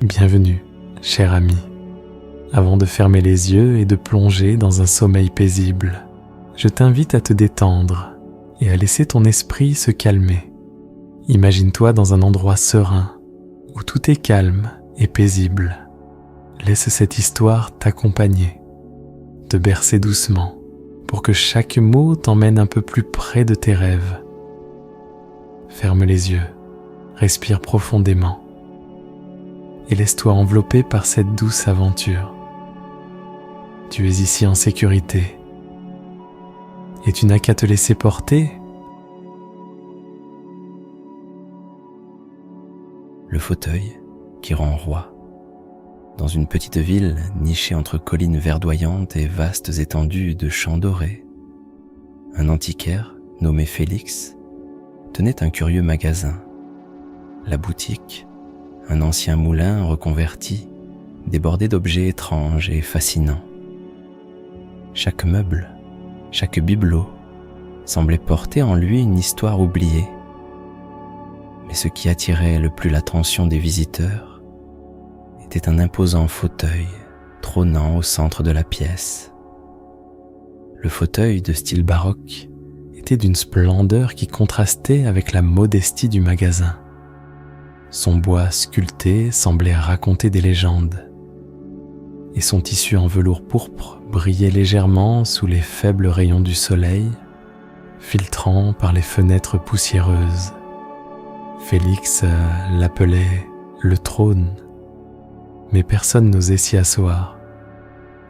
Bienvenue, cher ami. Avant de fermer les yeux et de plonger dans un sommeil paisible, je t'invite à te détendre et à laisser ton esprit se calmer. Imagine-toi dans un endroit serein, où tout est calme et paisible. Laisse cette histoire t'accompagner, te bercer doucement, pour que chaque mot t'emmène un peu plus près de tes rêves. Ferme les yeux, respire profondément, et laisse-toi envelopper par cette douce aventure. Tu es ici en sécurité, et tu n'as qu'à te laisser porter. Le fauteuil qui rend roi. Dans une petite ville nichée entre collines verdoyantes et vastes étendues de champs dorés, un antiquaire nommé Félix tenait un curieux magasin. La boutique, un ancien moulin reconverti, débordé d'objets étranges et fascinants. Chaque meuble, chaque bibelot semblait porter en lui une histoire oubliée. Mais ce qui attirait le plus l'attention des visiteurs était un imposant fauteuil trônant au centre de la pièce. Le fauteuil de style baroque était d'une splendeur qui contrastait avec la modestie du magasin. Son bois sculpté semblait raconter des légendes, et son tissu en velours pourpre brillait légèrement sous les faibles rayons du soleil, filtrant par les fenêtres poussiéreuses. Félix l'appelait le trône, mais personne n'osait s'y asseoir.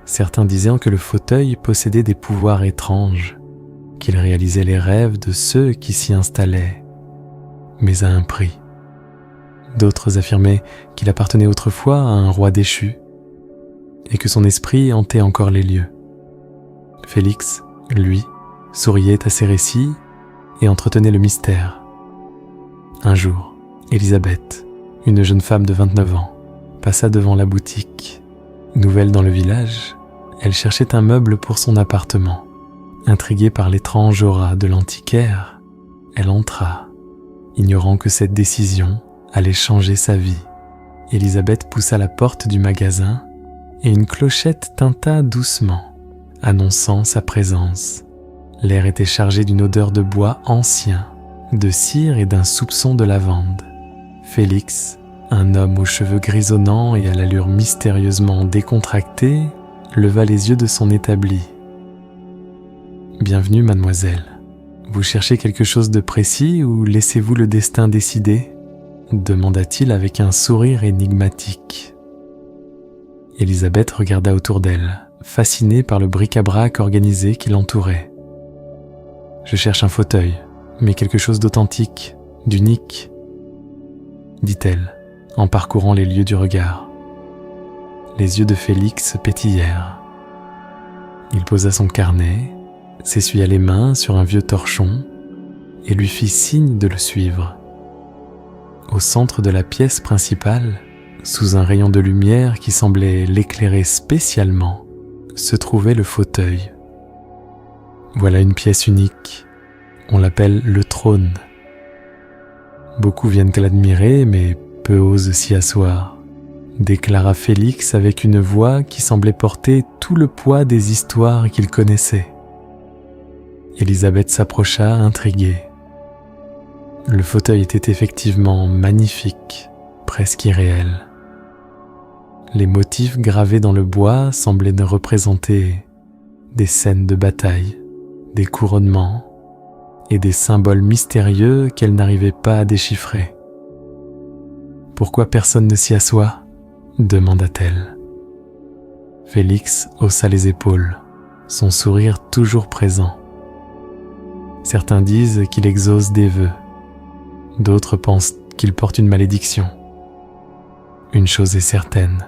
Certains disaient que le fauteuil possédait des pouvoirs étranges, qu'il réalisait les rêves de ceux qui s'y installaient, mais à un prix. D'autres affirmaient qu'il appartenait autrefois à un roi déchu et que son esprit hantait encore les lieux. Félix, lui, souriait à ses récits et entretenait le mystère. Un jour, Elisabeth, une jeune femme de 29 ans, passa devant la boutique. Nouvelle dans le village, elle cherchait un meuble pour son appartement. Intriguée par l'étrange aura de l'antiquaire, elle entra, ignorant que cette décision allait changer sa vie. Elisabeth poussa la porte du magasin et une clochette tinta doucement, annonçant sa présence. L'air était chargé d'une odeur de bois ancien, de cire et d'un soupçon de lavande. Félix, un homme aux cheveux grisonnants et à l'allure mystérieusement décontractée, leva les yeux de son établi. « Bienvenue, mademoiselle. Vous cherchez quelque chose de précis ou laissez-vous le destin décider ?» demanda-t-il avec un sourire énigmatique. Elisabeth regarda autour d'elle, fascinée par le bric-à-brac organisé qui l'entourait. « Je cherche un fauteuil, mais quelque chose d'authentique, d'unique, » dit-elle, en parcourant les lieux du regard. Les yeux de Félix pétillèrent. Il posa son carnet, s'essuya les mains sur un vieux torchon et lui fit signe de le suivre. Au centre de la pièce principale, sous un rayon de lumière qui semblait l'éclairer spécialement, se trouvait le fauteuil. Voilà une pièce unique. On l'appelle le trône. Beaucoup viennent l'admirer, mais peu osent s'y asseoir, déclara Félix avec une voix qui semblait porter tout le poids des histoires qu'il connaissait. Elisabeth s'approcha, intriguée. Le fauteuil était effectivement magnifique, presque irréel. Les motifs gravés dans le bois semblaient représenter des scènes de bataille, des couronnements et des symboles mystérieux qu'elle n'arrivait pas à déchiffrer. « Pourquoi personne ne s'y assoit ?» demanda-t-elle. Félix haussa les épaules, son sourire toujours présent. Certains disent qu'il exauce des vœux. D'autres pensent qu'il porte une malédiction. Une chose est certaine,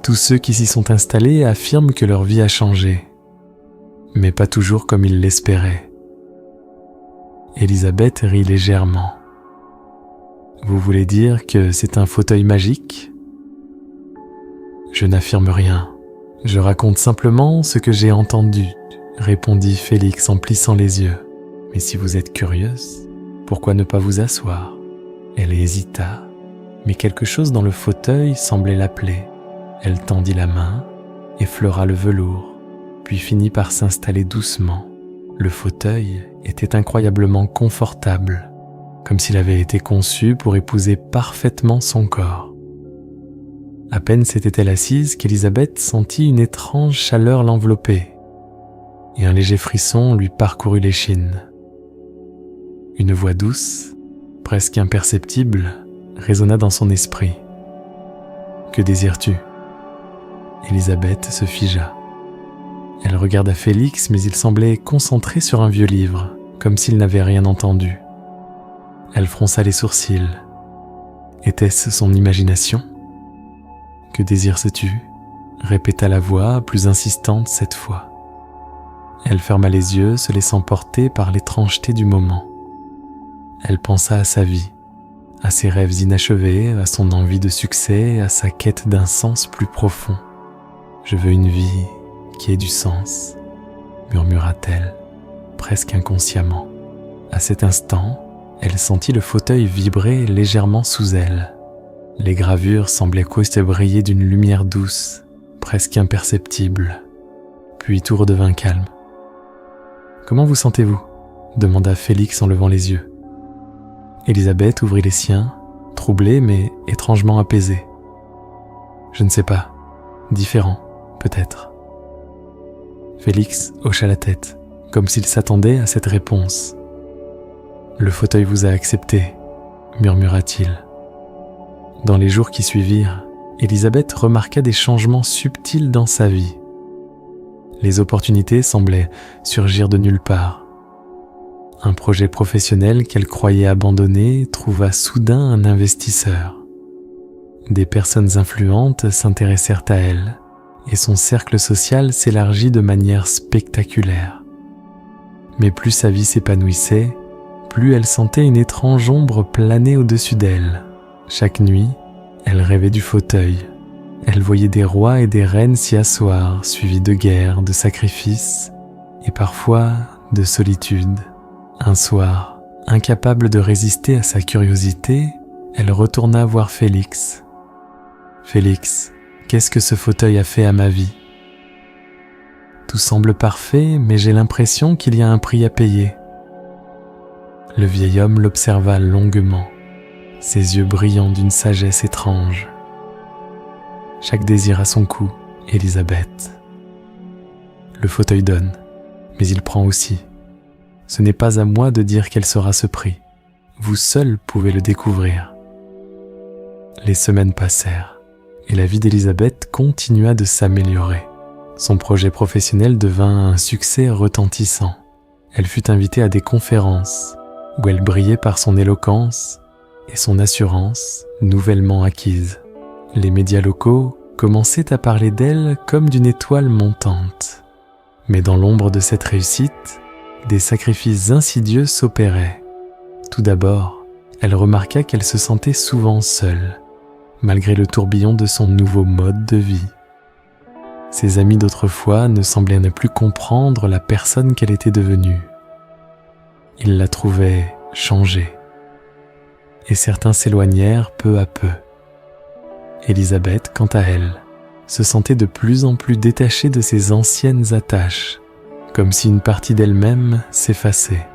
tous ceux qui s'y sont installés affirment que leur vie a changé, mais pas toujours comme ils l'espéraient. Elisabeth rit légèrement. « Vous voulez dire que c'est un fauteuil magique ? » « Je n'affirme rien, je raconte simplement ce que j'ai entendu, » répondit Félix en plissant les yeux. « Mais si vous êtes curieuse, pourquoi ne pas vous asseoir ?» Elle hésita, mais quelque chose dans le fauteuil semblait l'appeler. Elle tendit la main, effleura le velours, puis finit par s'installer doucement. Le fauteuil était incroyablement confortable, comme s'il avait été conçu pour épouser parfaitement son corps. À peine s'était-elle assise qu'Élisabeth sentit une étrange chaleur l'envelopper, et un léger frisson lui parcourut l'échine. Une voix douce, presque imperceptible, résonna dans son esprit. « Que désires-tu » Élisabeth se figea. Elle regarda Félix, mais il semblait concentré sur un vieux livre, comme s'il n'avait rien entendu. Elle fronça les sourcils. Était-ce son imagination ? « Que désires-tu » répéta la voix, plus insistante cette fois. Elle ferma les yeux, se laissant porter par l'étrangeté du moment. Elle pensa à sa vie, à ses rêves inachevés, à son envie de succès, à sa quête d'un sens plus profond. « Je veux une vie qui ait du sens », murmura-t-elle, presque inconsciemment. À cet instant, elle sentit le fauteuil vibrer légèrement sous elle. Les gravures semblaient qu'eux briller d'une lumière douce, presque imperceptible. Puis tout redevint calme. « Comment vous sentez-vous » demanda Félix en levant les yeux. Élisabeth ouvrit les siens, troublée mais étrangement apaisée. « Je ne sais pas. Différent, peut-être. » Félix hocha la tête, comme s'il s'attendait à cette réponse. « Le fauteuil vous a accepté, » murmura-t-il. Dans les jours qui suivirent, Élisabeth remarqua des changements subtils dans sa vie. Les opportunités semblaient surgir de nulle part. Un projet professionnel qu'elle croyait abandonné trouva soudain un investisseur. Des personnes influentes s'intéressèrent à elle, et son cercle social s'élargit de manière spectaculaire. Mais plus sa vie s'épanouissait, plus elle sentait une étrange ombre planer au-dessus d'elle. Chaque nuit, elle rêvait du fauteuil. Elle voyait des rois et des reines s'y asseoir, suivis de guerres, de sacrifices, et parfois de solitude. Un soir, incapable de résister à sa curiosité, elle retourna voir Félix. « Félix, qu'est-ce que ce fauteuil a fait à ma vie ? Tout semble parfait, mais j'ai l'impression qu'il y a un prix à payer. » Le vieil homme l'observa longuement, ses yeux brillants d'une sagesse étrange. « Chaque désir a son coût, Élisabeth. Le fauteuil donne, mais il prend aussi. Ce n'est pas à moi de dire quel sera ce prix. Vous seul pouvez le découvrir. » Les semaines passèrent, et la vie d'Élisabeth continua de s'améliorer. Son projet professionnel devint un succès retentissant. Elle fut invitée à des conférences, où elle brillait par son éloquence et son assurance nouvellement acquise. Les médias locaux commençaient à parler d'elle comme d'une étoile montante. Mais dans l'ombre de cette réussite, des sacrifices insidieux s'opéraient. Tout d'abord, elle remarqua qu'elle se sentait souvent seule, malgré le tourbillon de son nouveau mode de vie. Ses amis d'autrefois ne semblaient ne plus comprendre la personne qu'elle était devenue. Ils la trouvaient changée, et certains s'éloignèrent peu à peu. Élisabeth, quant à elle, se sentait de plus en plus détachée de ses anciennes attaches, comme si une partie d'elle-même s'effaçait.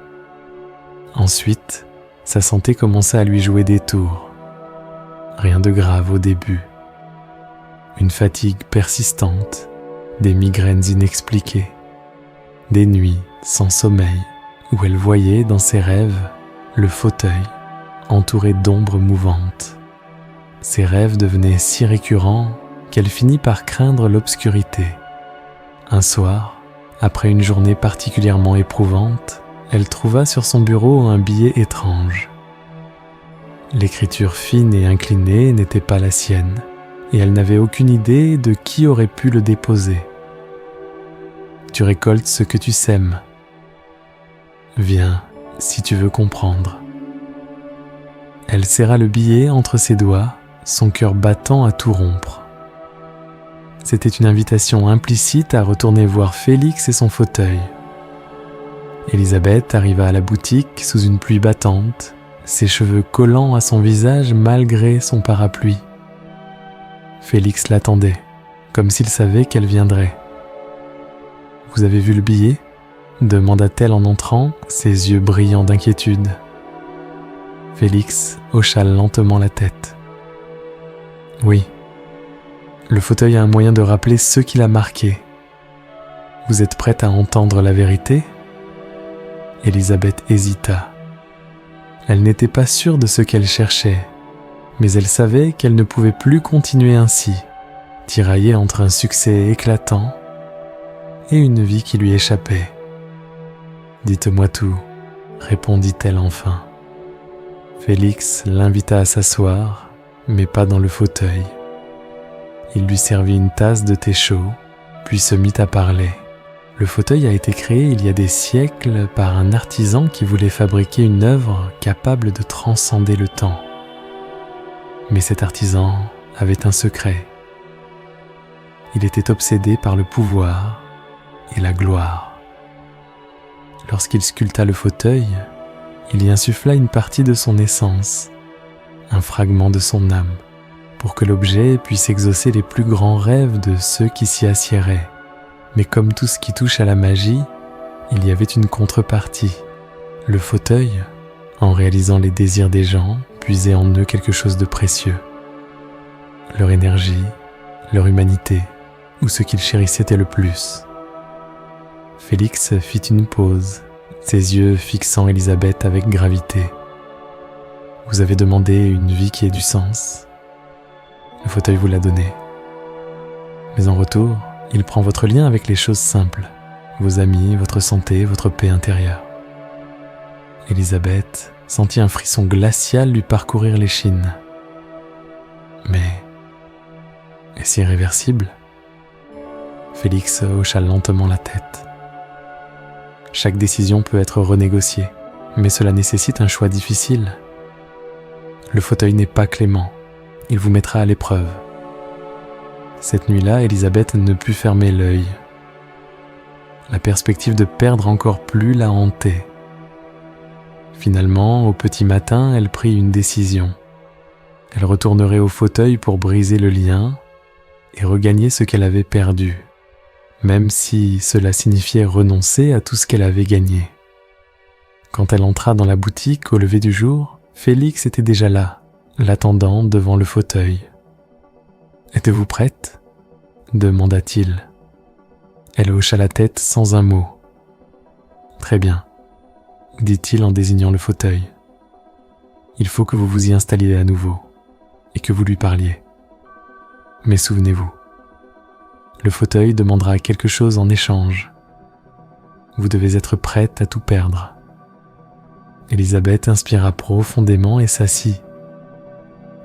Ensuite, sa santé commença à lui jouer des tours. Rien de grave au début. Une fatigue persistante, des migraines inexpliquées, des nuits sans sommeil où elle voyait dans ses rêves le fauteuil entouré d'ombres mouvantes. Ces rêves devenaient si récurrents qu'elle finit par craindre l'obscurité. Un soir, après une journée particulièrement éprouvante, elle trouva sur son bureau un billet étrange. L'écriture fine et inclinée n'était pas la sienne, et elle n'avait aucune idée de qui aurait pu le déposer. « Tu récoltes ce que tu sèmes. Viens, si tu veux comprendre. » Elle serra le billet entre ses doigts, son cœur battant à tout rompre. C'était une invitation implicite à retourner voir Félix et son fauteuil. Élisabeth arriva à la boutique sous une pluie battante, ses cheveux collants à son visage malgré son parapluie. Félix l'attendait, comme s'il savait qu'elle viendrait. « Vous avez vu le billet ?» demanda-t-elle en entrant, ses yeux brillants d'inquiétude. Félix hocha lentement la tête. « Oui. Le fauteuil a un moyen de rappeler ce qui l'a marqué. Vous êtes prête à entendre la vérité ?» Élisabeth hésita. Elle n'était pas sûre de ce qu'elle cherchait, mais elle savait qu'elle ne pouvait plus continuer ainsi, tiraillée entre un succès éclatant et une vie qui lui échappait. « Dites-moi tout, » répondit-elle enfin. Félix l'invita à s'asseoir, mais pas dans le fauteuil. Il lui servit une tasse de thé chaud, puis se mit à parler. Le fauteuil a été créé il y a des siècles par un artisan qui voulait fabriquer une œuvre capable de transcender le temps. Mais cet artisan avait un secret. Il était obsédé par le pouvoir et la gloire. Lorsqu'il sculpta le fauteuil, il y insuffla une partie de son essence, un fragment de son âme, pour que l'objet puisse exaucer les plus grands rêves de ceux qui s'y assiéraient. Mais comme tout ce qui touche à la magie, il y avait une contrepartie. Le fauteuil, en réalisant les désirs des gens, puisait en eux quelque chose de précieux. Leur énergie, leur humanité, ou ce qu'ils chérissaient le plus. Félix fit une pause, ses yeux fixant Élisabeth avec gravité. « Vous avez demandé une vie qui ait du sens. Le fauteuil vous l'a donné. Mais en retour, il prend votre lien avec les choses simples, vos amis, votre santé, votre paix intérieure. » Élisabeth sentit un frisson glacial lui parcourir l'échine. Mais est-ce irréversible ? Félix hocha lentement la tête. Chaque décision peut être renégociée, mais cela nécessite un choix difficile. Le fauteuil n'est pas clément, il vous mettra à l'épreuve. Cette nuit-là, Élisabeth ne put fermer l'œil. La perspective de perdre encore plus la hantait. Finalement, au petit matin, elle prit une décision. Elle retournerait au fauteuil pour briser le lien et regagner ce qu'elle avait perdu, même si cela signifiait renoncer à tout ce qu'elle avait gagné. Quand elle entra dans la boutique au lever du jour, Félix était déjà là, l'attendant devant le fauteuil. « Êtes-vous prête ?» demanda-t-il. Elle hocha la tête sans un mot. « Très bien, » dit-il en désignant le fauteuil. « Il faut que vous vous y installiez à nouveau et que vous lui parliez. Mais souvenez-vous, le fauteuil demandera quelque chose en échange. Vous devez être prête à tout perdre. » Élisabeth inspira profondément et s'assit.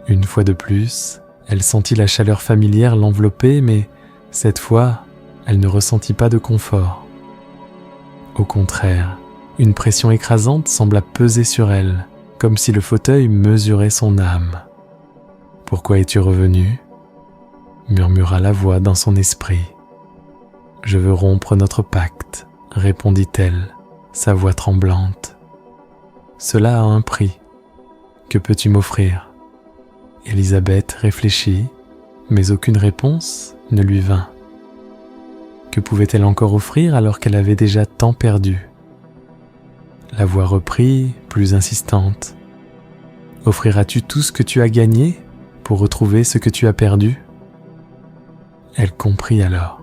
Une fois de plus, elle sentit la chaleur familière l'envelopper, mais cette fois, elle ne ressentit pas de confort. Au contraire, une pression écrasante sembla peser sur elle, comme si le fauteuil mesurait son âme. « Pourquoi es-tu revenue ?» murmura la voix dans son esprit. « Je veux rompre notre pacte, » répondit-elle, sa voix tremblante. « Cela a un prix. Que peux-tu m'offrir ?» Élisabeth réfléchit, mais aucune réponse ne lui vint. Que pouvait-elle encore offrir alors qu'elle avait déjà tant perdu ? La voix reprit, plus insistante. « Offriras-tu tout ce que tu as gagné pour retrouver ce que tu as perdu ?» Elle comprit alors.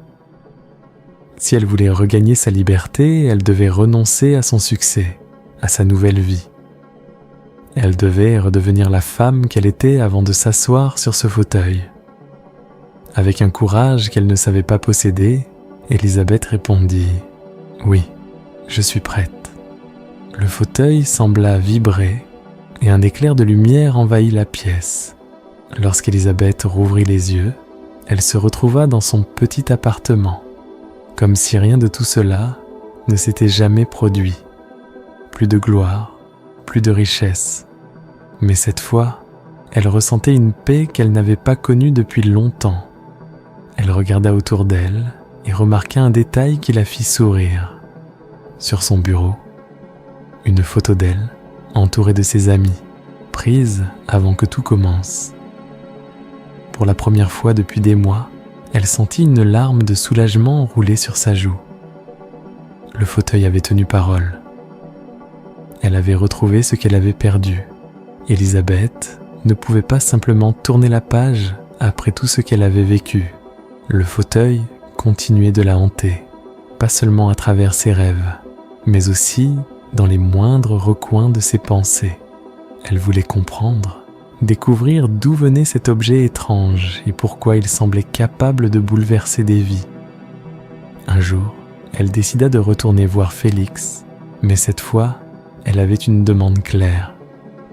Si elle voulait regagner sa liberté, elle devait renoncer à son succès, à sa nouvelle vie. Elle devait redevenir la femme qu'elle était avant de s'asseoir sur ce fauteuil. Avec un courage qu'elle ne savait pas posséder, Élisabeth répondit « Oui, je suis prête. » Le fauteuil sembla vibrer et un éclair de lumière envahit la pièce. Lorsqu'Élisabeth rouvrit les yeux, elle se retrouva dans son petit appartement, comme si rien de tout cela ne s'était jamais produit. Plus de gloire, plus de richesse. Mais cette fois, elle ressentait une paix qu'elle n'avait pas connue depuis longtemps. Elle regarda autour d'elle et remarqua un détail qui la fit sourire. Sur son bureau, une photo d'elle, entourée de ses amis, reprises avant que tout commence. Pour la première fois depuis des mois, elle sentit une larme de soulagement rouler sur sa joue. Le fauteuil avait tenu parole. Elle avait retrouvé ce qu'elle avait perdu. Elisabeth ne pouvait pas simplement tourner la page après tout ce qu'elle avait vécu. Le fauteuil continuait de la hanter, pas seulement à travers ses rêves, mais aussi dans les moindres recoins de ses pensées. Elle voulait comprendre, découvrir d'où venait cet objet étrange et pourquoi il semblait capable de bouleverser des vies. Un jour, elle décida de retourner voir Félix, mais cette fois, elle avait une demande claire.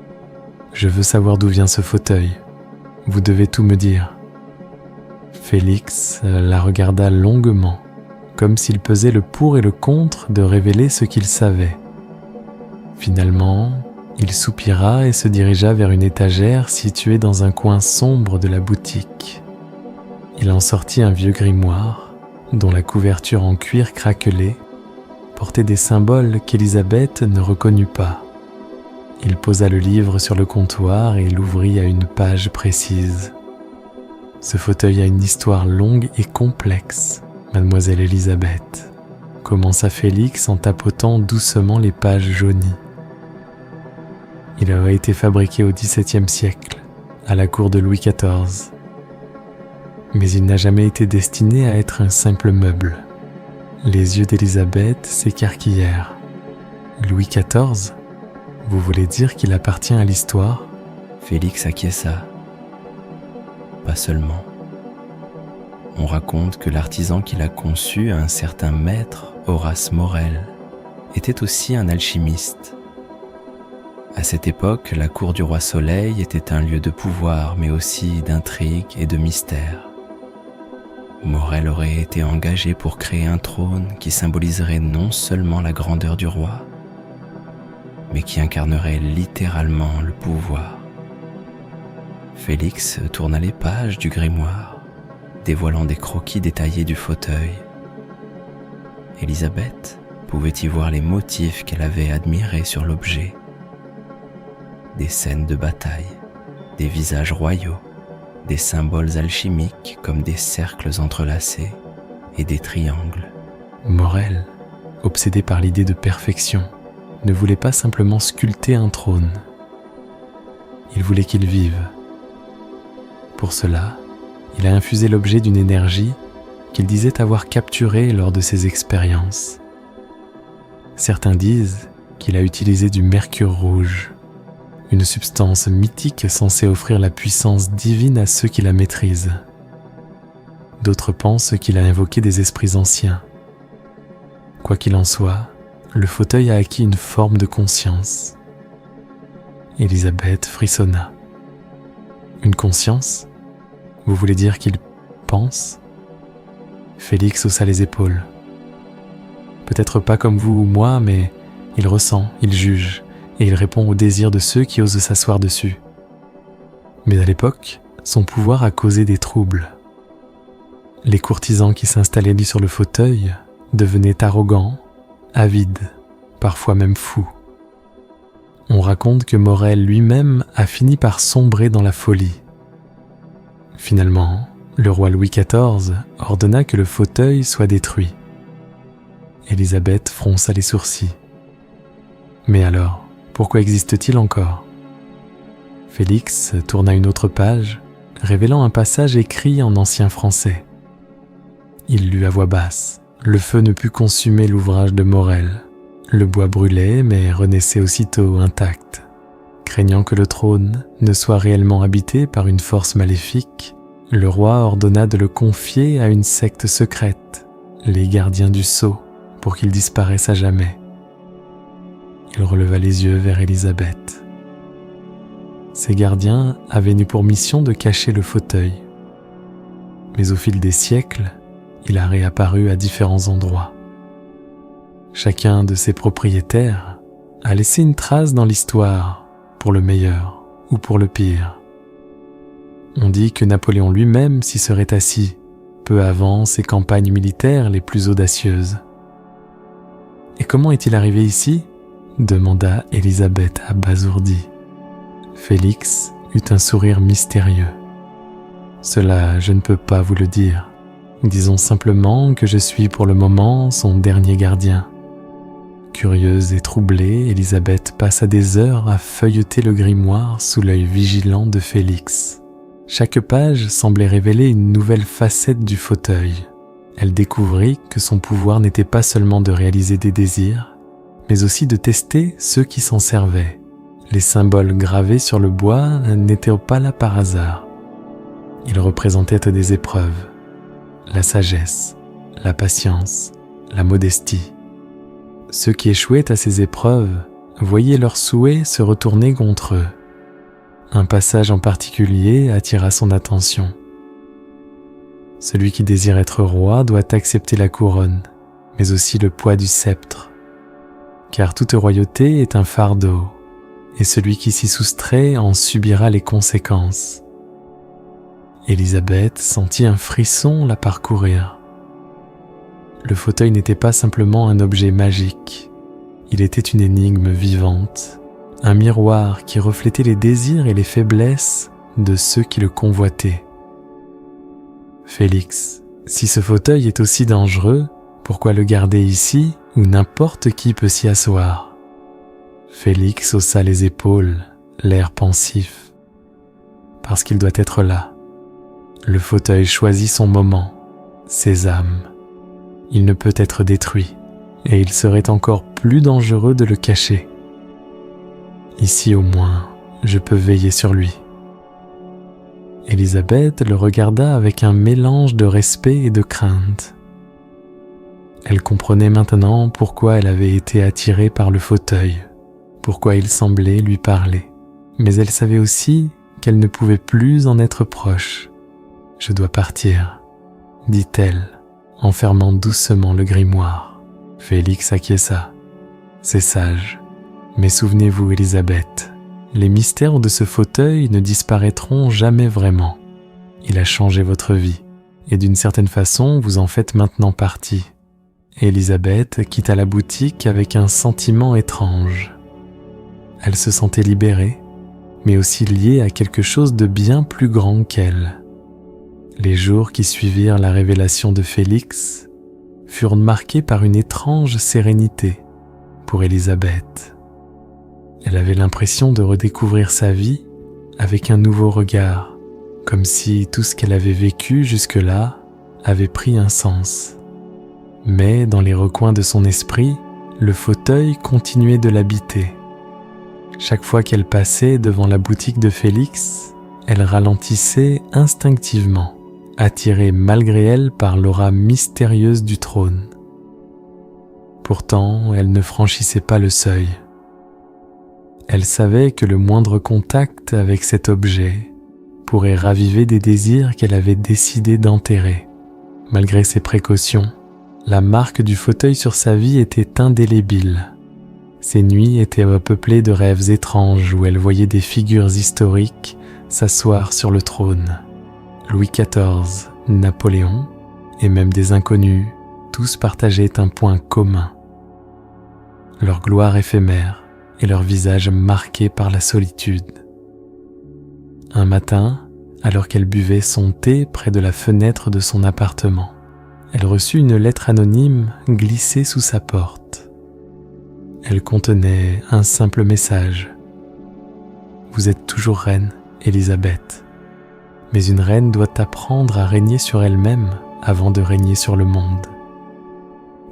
« Je veux savoir d'où vient ce fauteuil. Vous devez tout me dire. » Félix la regarda longuement, comme s'il pesait le pour et le contre de révéler ce qu'il savait. Finalement, il soupira et se dirigea vers une étagère située dans un coin sombre de la boutique. Il en sortit un vieux grimoire, dont la couverture en cuir craquelé portait des symboles qu'Elisabeth ne reconnut pas. Il posa le livre sur le comptoir et l'ouvrit à une page précise. « Ce fauteuil a une histoire longue et complexe, mademoiselle Elisabeth, » commença Félix en tapotant doucement les pages jaunies. Il aurait été fabriqué au XVIIe siècle, à la cour de Louis XIV. Mais il n'a jamais été destiné à être un simple meuble. Les yeux d'Elisabeth s'écarquillèrent. Louis XIV ? Vous voulez dire qu'il appartient à l'histoire ? Félix acquiesça. Pas seulement. On raconte que l'artisan qui l'a conçu, un certain maître, Horace Morel, était aussi un alchimiste. À cette époque, la cour du roi Soleil était un lieu de pouvoir, mais aussi d'intrigue et de mystère. Morel aurait été engagé pour créer un trône qui symboliserait non seulement la grandeur du roi, mais qui incarnerait littéralement le pouvoir. Félix tourna les pages du grimoire, dévoilant des croquis détaillés du fauteuil. Elisabeth pouvait y voir les motifs qu'elle avait admirés sur l'objet. Des scènes de bataille, des visages royaux, des symboles alchimiques comme des cercles entrelacés et des triangles. Morel, obsédé par l'idée de perfection, ne voulait pas simplement sculpter un trône. Il voulait qu'il vive. Pour cela, il a infusé l'objet d'une énergie qu'il disait avoir capturée lors de ses expériences. Certains disent qu'il a utilisé du mercure rouge, une substance mythique censée offrir la puissance divine à ceux qui la maîtrisent. D'autres pensent qu'il a invoqué des esprits anciens. Quoi qu'il en soit, le fauteuil a acquis une forme de conscience. Elisabeth frissonna. Une conscience ? Vous voulez dire qu'il pense ? Félix haussa les épaules. Peut-être pas comme vous ou moi, mais il ressent, il juge, et il répond aux désirs de ceux qui osent s'asseoir dessus. Mais à l'époque, son pouvoir a causé des troubles. Les courtisans qui s'installaient sur le fauteuil devenaient arrogants, avides, parfois même fous. On raconte que Morel lui-même a fini par sombrer dans la folie. Finalement, le roi Louis XIV ordonna que le fauteuil soit détruit. Elisabeth fronça les sourcils. Mais alors, pourquoi existe-t-il encore ? Félix tourna une autre page, révélant un passage écrit en ancien français. Il lut à voix basse. Le feu ne put consumer l'ouvrage de Morel. Le bois brûlait, mais renaissait aussitôt intact. Craignant que le trône ne soit réellement habité par une force maléfique, le roi ordonna de le confier à une secte secrète, les gardiens du sceau, pour qu'il disparaisse à jamais. Il releva les yeux vers Elisabeth. Ces gardiens avaient eu pour mission de cacher le fauteuil. Mais au fil des siècles, il a réapparu à différents endroits. Chacun de ses propriétaires a laissé une trace dans l'histoire, pour le meilleur ou pour le pire. On dit que Napoléon lui-même s'y serait assis, peu avant ses campagnes militaires les plus audacieuses. « Et comment est-il arrivé ici ?» demanda Elisabeth abasourdie. Félix eut un sourire mystérieux. Cela, je ne peux pas vous le dire. Disons simplement que je suis pour le moment son dernier gardien. Curieuse et troublée, Élisabeth passa des heures à feuilleter le grimoire sous l'œil vigilant de Félix. Chaque page semblait révéler une nouvelle facette du fauteuil. Elle découvrit que son pouvoir n'était pas seulement de réaliser des désirs, mais aussi de tester ceux qui s'en servaient. Les symboles gravés sur le bois n'étaient pas là par hasard. Ils représentaient des épreuves, la sagesse, la patience, la modestie. Ceux qui échouaient à ces épreuves voyaient leurs souhaits se retourner contre eux. Un passage en particulier attira son attention. Celui qui désire être roi doit accepter la couronne, mais aussi le poids du sceptre. Car toute royauté est un fardeau, et celui qui s'y soustrait en subira les conséquences. Élisabeth sentit un frisson la parcourir. Le fauteuil n'était pas simplement un objet magique, il était une énigme vivante, un miroir qui reflétait les désirs et les faiblesses de ceux qui le convoitaient. Félix, si ce fauteuil est aussi dangereux, pourquoi le garder ici où n'importe qui peut s'y asseoir? Félix haussa les épaules, l'air pensif. Parce qu'il doit être là. Le fauteuil choisit son moment, ses âmes. Il ne peut être détruit, et il serait encore plus dangereux de le cacher. Ici au moins, je peux veiller sur lui. Élisabeth le regarda avec un mélange de respect et de crainte. Elle comprenait maintenant pourquoi elle avait été attirée par le fauteuil, pourquoi il semblait lui parler. Mais elle savait aussi qu'elle ne pouvait plus en être proche. « Je dois partir », dit-elle, en fermant doucement le grimoire. Félix acquiesça. « C'est sage. Mais souvenez-vous, Élisabeth, les mystères de ce fauteuil ne disparaîtront jamais vraiment. Il a changé votre vie, et d'une certaine façon, vous en faites maintenant partie. » Élisabeth quitta la boutique avec un sentiment étrange. Elle se sentait libérée, mais aussi liée à quelque chose de bien plus grand qu'elle. Les jours qui suivirent la révélation de Félix furent marqués par une étrange sérénité pour Élisabeth. Elle avait l'impression de redécouvrir sa vie avec un nouveau regard, comme si tout ce qu'elle avait vécu jusque-là avait pris un sens. Mais dans les recoins de son esprit, le fauteuil continuait de l'habiter. Chaque fois qu'elle passait devant la boutique de Félix, elle ralentissait instinctivement, attirée malgré elle par l'aura mystérieuse du trône. Pourtant, elle ne franchissait pas le seuil. Elle savait que le moindre contact avec cet objet pourrait raviver des désirs qu'elle avait décidé d'enterrer. Malgré ses précautions, la marque du fauteuil sur sa vie était indélébile. Ses nuits étaient peuplées de rêves étranges où elle voyait des figures historiques s'asseoir sur le trône. Louis XIV, Napoléon et même des inconnus, tous partageaient un point commun. Leur gloire éphémère et leur visage marqué par la solitude. Un matin, alors qu'elle buvait son thé près de la fenêtre de son appartement, elle reçut une lettre anonyme glissée sous sa porte. Elle contenait un simple message. « Vous êtes toujours reine, Élisabeth. Mais une reine doit apprendre à régner sur elle-même avant de régner sur le monde. »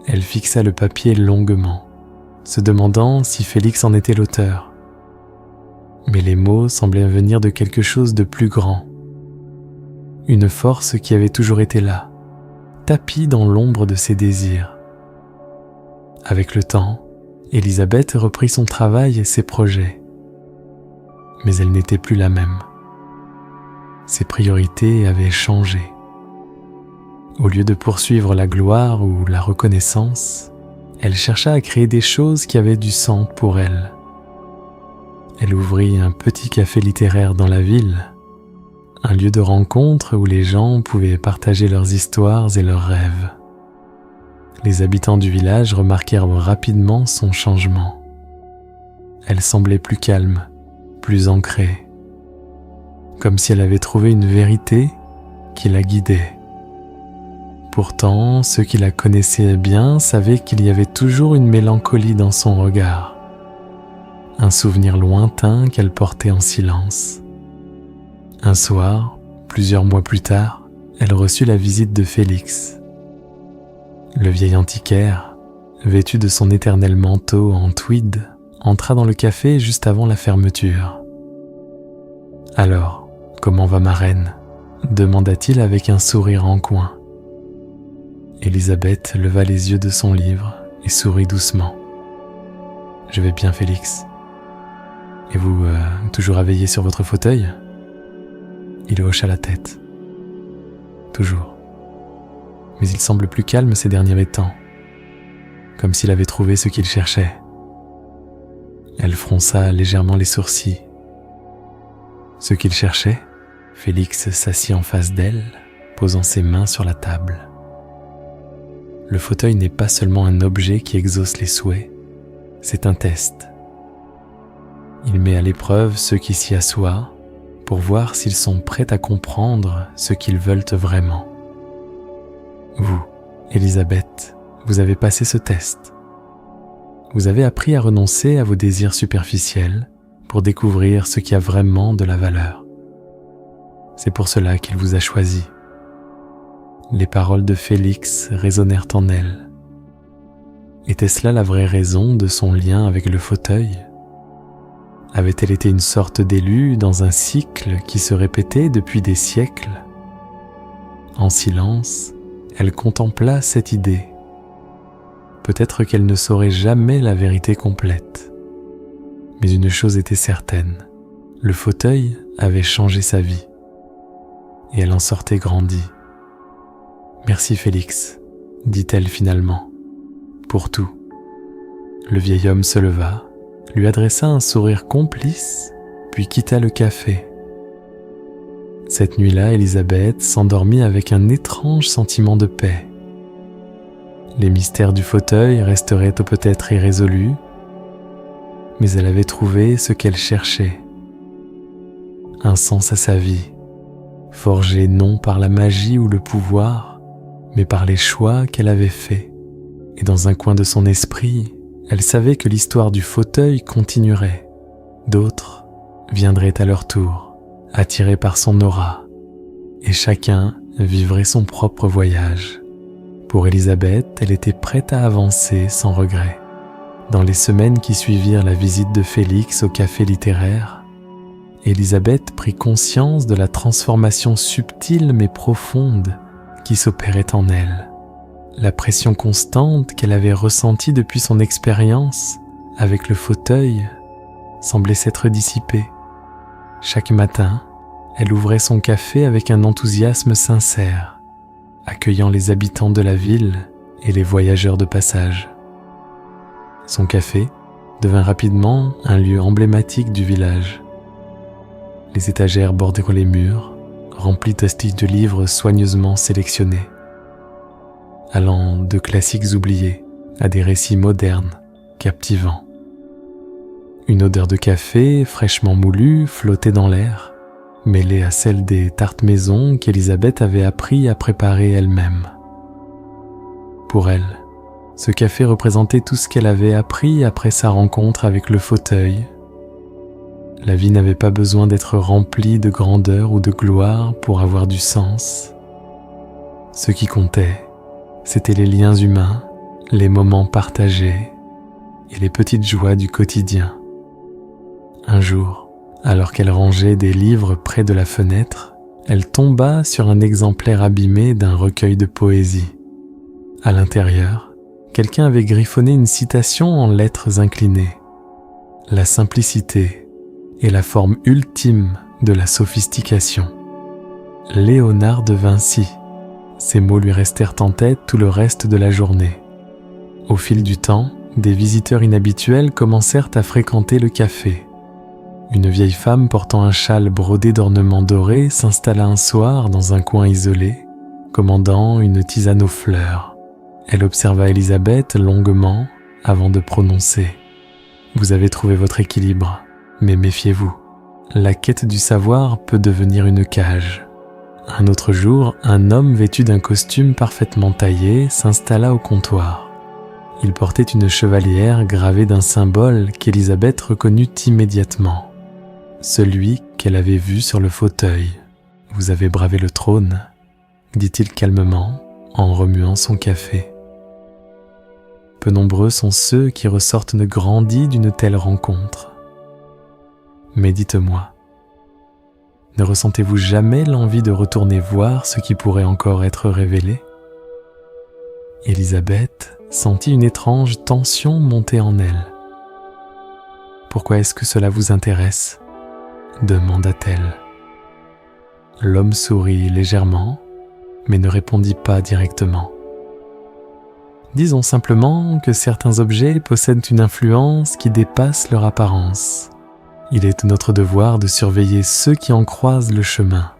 Elle fixa le papier longuement, se demandant si Félix en était l'auteur. Mais les mots semblaient venir de quelque chose de plus grand. Une force qui avait toujours été là, tapie dans l'ombre de ses désirs. Avec le temps, Élisabeth reprit son travail et ses projets. Mais elle n'était plus la même. Ses priorités avaient changé. Au lieu de poursuivre la gloire ou la reconnaissance, elle chercha à créer des choses qui avaient du sens pour elle. Elle ouvrit un petit café littéraire dans la ville, un lieu de rencontre où les gens pouvaient partager leurs histoires et leurs rêves. Les habitants du village remarquèrent rapidement son changement. Elle semblait plus calme, plus ancrée. comme si elle avait trouvé une vérité qui la guidait. Pourtant, ceux qui la connaissaient bien savaient qu'il y avait toujours une mélancolie dans son regard, un souvenir lointain qu'elle portait en silence. Un soir, plusieurs mois plus tard, elle reçut la visite de Félix. Le vieil antiquaire, vêtu de son éternel manteau en tweed, entra dans le café juste avant la fermeture. « Alors, comment va ma reine ?» demanda-t-il avec un sourire en coin. Elisabeth leva les yeux de son livre et sourit doucement. « Je vais bien, Félix. Et vous, toujours à veiller sur votre fauteuil ?» Il hocha la tête. « Toujours. Mais il semble plus calme ces derniers temps, comme s'il avait trouvé ce qu'il cherchait. » Elle fronça légèrement les sourcils. « Ce qu'il cherchait ?» Félix s'assit en face d'elle, posant ses mains sur la table. Le fauteuil n'est pas seulement un objet qui exauce les souhaits, c'est un test. Il met à l'épreuve ceux qui s'y assoient pour voir s'ils sont prêts à comprendre ce qu'ils veulent vraiment. Vous, Elisabeth, vous avez passé ce test. Vous avez appris à renoncer à vos désirs superficiels pour découvrir ce qui a vraiment de la valeur. C'est pour cela qu'il vous a choisi. Les paroles de Félix résonnèrent en elle. Était-ce là la vraie raison de son lien avec le fauteuil ? Avait-elle été une sorte d'élu dans un cycle qui se répétait depuis des siècles ? En silence, elle contempla cette idée. Peut-être qu'elle ne saurait jamais la vérité complète. Mais une chose était certaine, le fauteuil avait changé sa vie. Et elle en sortait grandie. « Merci Félix, dit-elle finalement, pour tout. » Le vieil homme se leva, lui adressa un sourire complice, puis quitta le café. Cette nuit-là, Elisabeth s'endormit avec un étrange sentiment de paix. Les mystères du fauteuil resteraient peut-être irrésolus, mais elle avait trouvé ce qu'elle cherchait. Un sens à sa vie, forgé non par la magie ou le pouvoir, mais par les choix qu'elle avait faits. Et dans un coin de son esprit, elle savait que l'histoire du fauteuil continuerait. D'autres viendraient à leur tour, attirés par son aura, et chacun vivrait son propre voyage. Pour Elisabeth, elle était prête à avancer sans regret. Dans les semaines qui suivirent la visite de Félix au café littéraire, Elisabeth prit conscience de la transformation subtile mais profonde qui s'opérait en elle. La pression constante qu'elle avait ressentie depuis son expérience avec le fauteuil semblait s'être dissipée. Chaque matin, elle ouvrait son café avec un enthousiasme sincère, accueillant les habitants de la ville et les voyageurs de passage. Son café devint rapidement un lieu emblématique du village. Les étagères bordèrent les murs, remplies d'astiches de livres soigneusement sélectionnés, allant de classiques oubliés à des récits modernes, captivants. Une odeur de café fraîchement moulu flottait dans l'air, mêlée à celle des tartes maison qu'Elisabeth avait appris à préparer elle-même. Pour elle, ce café représentait tout ce qu'elle avait appris après sa rencontre avec le fauteuil. La vie n'avait pas besoin d'être remplie de grandeur ou de gloire pour avoir du sens. Ce qui comptait, c'étaient les liens humains, les moments partagés et les petites joies du quotidien. Un jour, alors qu'elle rangeait des livres près de la fenêtre, elle tomba sur un exemplaire abîmé d'un recueil de poésie. À l'intérieur, quelqu'un avait griffonné une citation en lettres inclinées. La simplicité est la forme ultime de la sophistication. Léonard de Vinci. Ces mots lui restèrent en tête tout le reste de la journée. Au fil du temps, des visiteurs inhabituels commencèrent à fréquenter le café. Une vieille femme portant un châle brodé d'ornements dorés s'installa un soir dans un coin isolé, commandant une tisane aux fleurs. Elle observa Elisabeth longuement avant de prononcer « Vous avez trouvé votre équilibre, mais méfiez-vous, la quête du savoir peut devenir une cage. Un autre jour, un homme vêtu d'un costume parfaitement taillé s'installa au comptoir. Il portait une chevalière gravée d'un symbole qu'Élisabeth reconnut immédiatement. Celui qu'elle avait vu sur le fauteuil. « Vous avez bravé le trône », dit-il calmement en remuant son café. Peu nombreux sont ceux qui ressortent grandis d'une telle rencontre. Mais dites-moi, ne ressentez-vous jamais l'envie de retourner voir ce qui pourrait encore être révélé ? Élisabeth sentit une étrange tension monter en elle. « Pourquoi est-ce que cela vous intéresse ?» demanda-t-elle. L'homme sourit légèrement, mais ne répondit pas directement. Disons simplement que certains objets possèdent une influence qui dépasse leur apparence. Il est de notre devoir de surveiller ceux qui en croisent le chemin.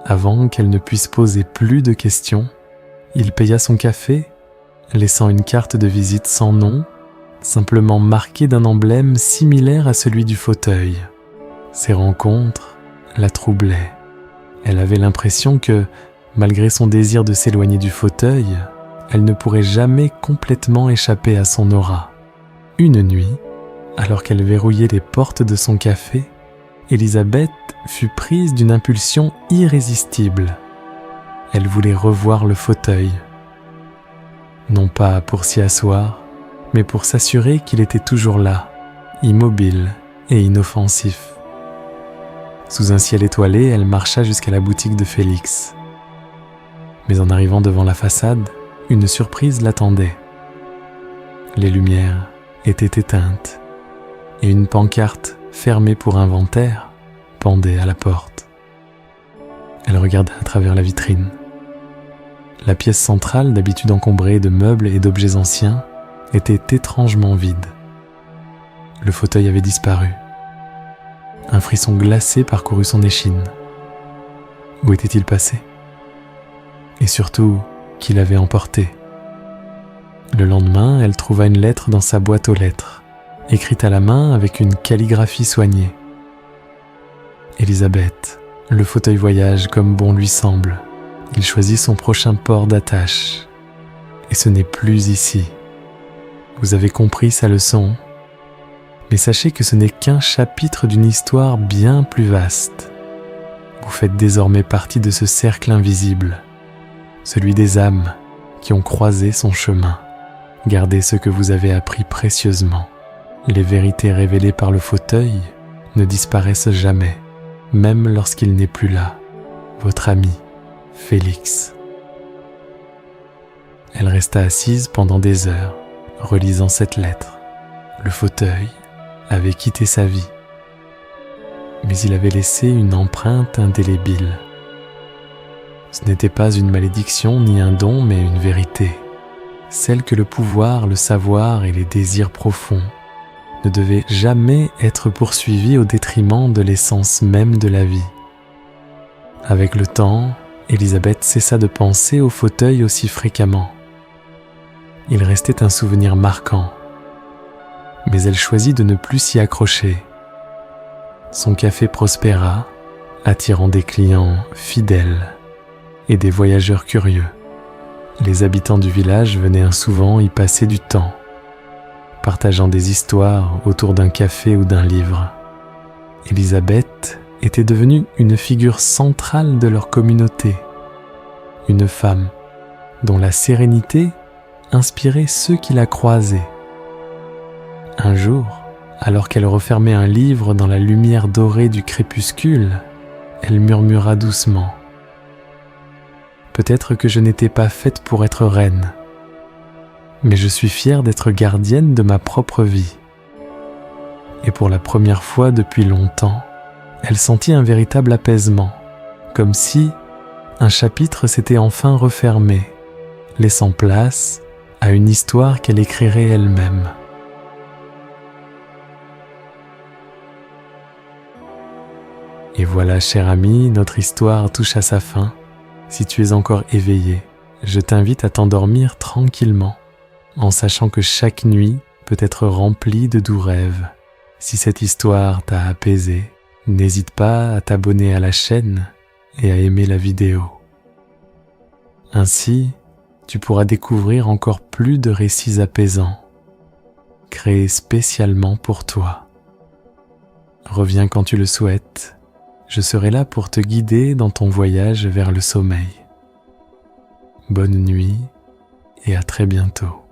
Avant qu'elle ne puisse poser plus de questions, il paya son café, laissant une carte de visite sans nom, simplement marquée d'un emblème similaire à celui du fauteuil. Ces rencontres la troublaient. Elle avait l'impression que, malgré son désir de s'éloigner du fauteuil, elle ne pourrait jamais complètement échapper à son aura. Une nuit, alors qu'elle verrouillait les portes de son café, Élisabeth fut prise d'une impulsion irrésistible. Elle voulait revoir le fauteuil. Non pas pour s'y asseoir, mais pour s'assurer qu'il était toujours là, immobile et inoffensif. Sous un ciel étoilé, elle marcha jusqu'à la boutique de Félix. Mais en arrivant devant la façade, une surprise l'attendait. Les lumières étaient éteintes et une pancarte fermée pour inventaire pendait à la porte. Elle regarda à travers la vitrine. La pièce centrale, d'habitude encombrée de meubles et d'objets anciens, était étrangement vide. Le fauteuil avait disparu. Un frisson glacé parcourut son échine. Où était-il passé ? Et surtout, qui l'avait emporté ? Le lendemain, elle trouva une lettre dans sa boîte aux lettres, écrite à la main avec une calligraphie soignée. Élisabeth, le fauteuil voyage comme bon lui semble. Il choisit son prochain port d'attache. Et ce n'est plus ici. Vous avez compris sa leçon ? Mais sachez que ce n'est qu'un chapitre d'une histoire bien plus vaste. Vous faites désormais partie de ce cercle invisible, celui des âmes qui ont croisé son chemin. Gardez ce que vous avez appris précieusement. Les vérités révélées par le fauteuil ne disparaissent jamais, même lorsqu'il n'est plus là. Votre ami, Félix. Elle resta assise pendant des heures, relisant cette lettre. Le fauteuil avait quitté sa vie, mais il avait laissé une empreinte indélébile. Ce n'était pas une malédiction ni un don, mais une vérité, celle que le pouvoir, le savoir et les désirs profonds ne devaient jamais être poursuivis au détriment de l'essence même de la vie. Avec le temps, Élisabeth cessa de penser au fauteuil aussi fréquemment. Il restait un souvenir marquant, mais elle choisit de ne plus s'y accrocher. Son café prospéra, attirant des clients fidèles et des voyageurs curieux. Les habitants du village venaient souvent y passer du temps, partageant des histoires autour d'un café ou d'un livre. Élisabeth était devenue une figure centrale de leur communauté, une femme dont la sérénité inspirait ceux qui la croisaient. Un jour, alors qu'elle refermait un livre dans la lumière dorée du crépuscule, elle murmura doucement : « Peut-être que je n'étais pas faite pour être reine, mais je suis fière d'être gardienne de ma propre vie. » Et pour la première fois depuis longtemps, elle sentit un véritable apaisement, comme si un chapitre s'était enfin refermé, laissant place à une histoire qu'elle écrirait elle-même. Et voilà, cher ami, notre histoire touche à sa fin. Si tu es encore éveillé, je t'invite à t'endormir tranquillement, en sachant que chaque nuit peut être remplie de doux rêves. Si cette histoire t'a apaisé, N'hésite pas à t'abonner à la chaîne et à aimer la vidéo. Ainsi, tu pourras découvrir encore plus de récits apaisants, créés spécialement pour toi. Reviens quand tu le souhaites, je serai là pour te guider dans ton voyage vers le sommeil. Bonne nuit et à très bientôt.